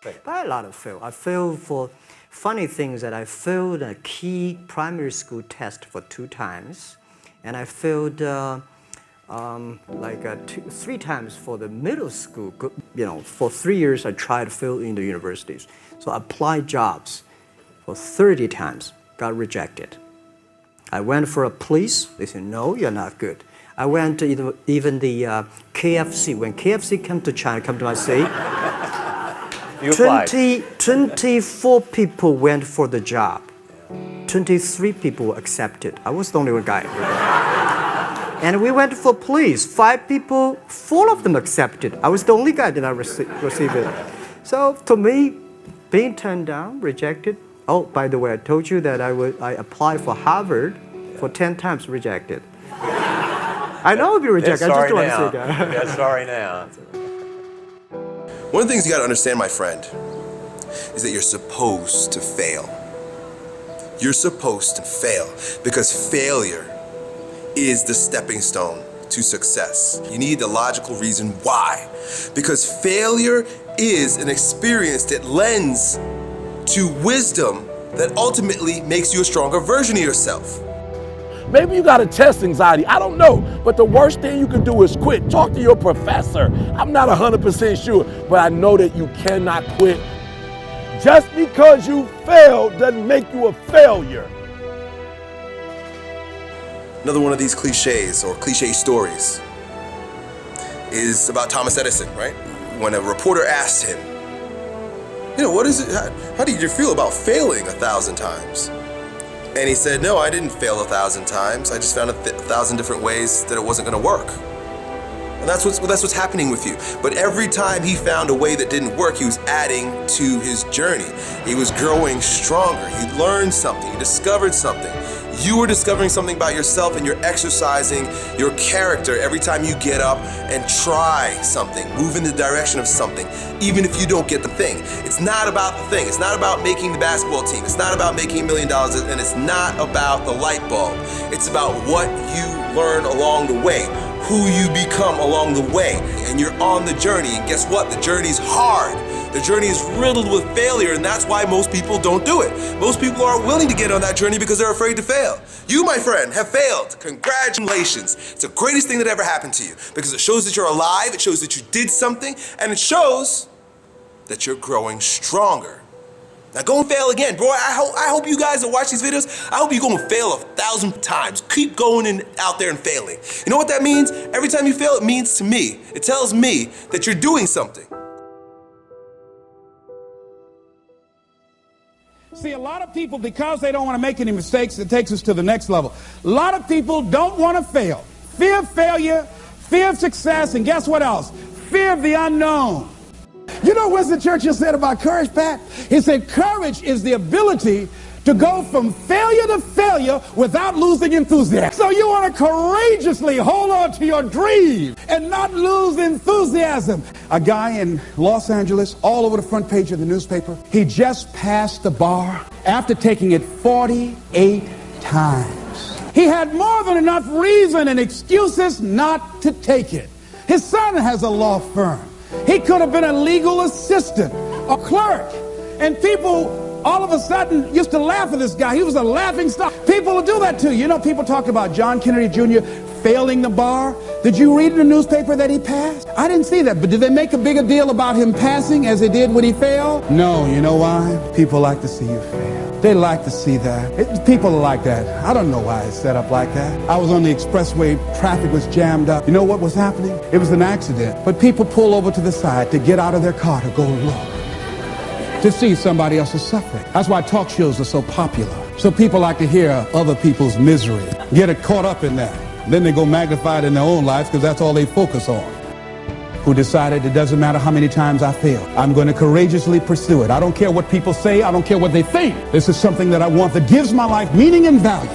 But a lot of fail. I failed for funny things that I failed a key primary school test for 2 times, and I failed 3 times for the middle school. You know, for 3 years I tried to fail in the universities. So I applied jobs for 30 times, got rejected. I went for a police. They said, no, you're not good. I went to even the KFC. When KFC came to China, come to my city, 24 people went for the job. 23 people were accepted. I was the only one guy. And we went for police. 5 people, 4 of them accepted. I was the only guy that did not receive it. So to me, being turned down, rejected. Oh, by the way, I told you that I applied for Harvard for 10 times, rejected. I know I'll be rejected. I just want to say that. Yeah, sorry now. One of the things you got to understand, my friend, is that you're supposed to fail. You're supposed to fail because failure is the stepping stone to success. You need the logical reason why. Because failure is an experience that lends to wisdom that ultimately makes you a stronger version of yourself. Maybe you got a test anxiety, I don't know, but the worst thing you can do is quit. Talk to your professor. I'm not 100% sure, but I know that you cannot quit. Just because you failed doesn't make you a failure. Another one of these cliches or cliche stories is about Thomas Edison, right? When a reporter asked him, you know, what is it, how did you feel about failing 1,000 times? And he said, no, I didn't fail 1,000 times. I just found 1,000 different ways that it wasn't gonna work. And that's what's happening with you. But every time he found a way that didn't work, he was adding to his journey. He was growing stronger. He learned something, he discovered something. You are discovering something about yourself and you're exercising your character every time you get up and try something, move in the direction of something, even if you don't get the thing. It's not about the thing. It's not about making the basketball team. It's not about making $1 million, and it's not about the light bulb. It's about what you learn along the way, who you become along the way, and you're on the journey. And guess what? The journey's hard. The journey is riddled with failure, and that's why most people don't do it. Most people aren't willing to get on that journey because they're afraid to fail. You, my friend, have failed. Congratulations. It's the greatest thing that ever happened to you because it shows that you're alive, it shows that you did something, and it shows that you're growing stronger. Now go and fail again. Bro, I hope you guys that watch these videos, I hope you go and fail 1,000 times. Keep going out there and failing. You know what that means? Every time you fail, it means to me, it tells me that you're doing something. See, a lot of people, because they don't want to make any mistakes, it takes us to the next level. A lot of people don't want to fail. Fear of failure, fear of success, and guess what else? Fear of the unknown. You know Winston Churchill said about courage, Pat? He said courage is the ability to go from failure to failure without losing enthusiasm. So you want to courageously hold on to your dream and not lose enthusiasm. A guy in Los Angeles, all over the front page of the newspaper, he just passed the bar after taking it 48 times. He had more than enough reason and excuses not to take it. His son has a law firm. He could have been a legal assistant, a clerk, and people all of a sudden used to laugh at this guy. He was a laughing stock. People will do that too. You know, people talk about John Kennedy Jr. failing the bar. Did you read in the newspaper that he passed? I didn't see that, but did they make a bigger deal about him passing as they did when he failed? No, you know why? People like to see you fail. They like to see that. People are like that. I don't know why it's set up like that. I was on the expressway, traffic was jammed up. You know what was happening? It was an accident. But people pull over to the side to get out of their car to go look, to see somebody else's suffering. That's why talk shows are so popular. So people like to hear other people's misery, get it caught up in that. Then they go magnify it in their own lives because that's all they focus on. Who decided it doesn't matter how many times I fail. I'm going to courageously pursue it. I don't care what people say. I don't care what they think. This is something that I want that gives my life meaning and value.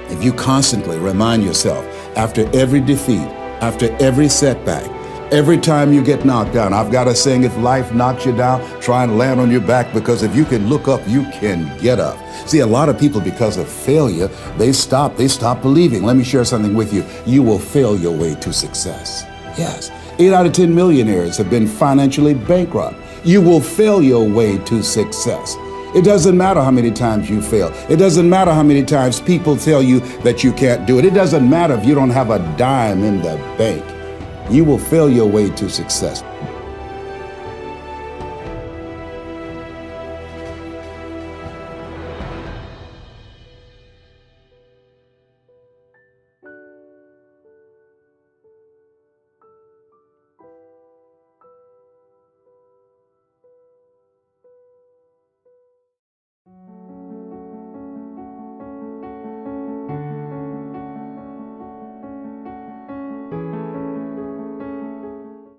If you constantly remind yourself after every defeat, after every setback, every time you get knocked down, I've got a saying, if life knocks you down, try and land on your back, because if you can look up, you can get up. See, a lot of people, because of failure, they stop believing. Let me share something with you. You will fail your way to success. Yes. 8 out of 10 millionaires have been financially bankrupt. You will fail your way to success. It doesn't matter how many times you fail. It doesn't matter how many times people tell you that you can't do it. It doesn't matter if you don't have a dime in the bank. You will fail your way to success.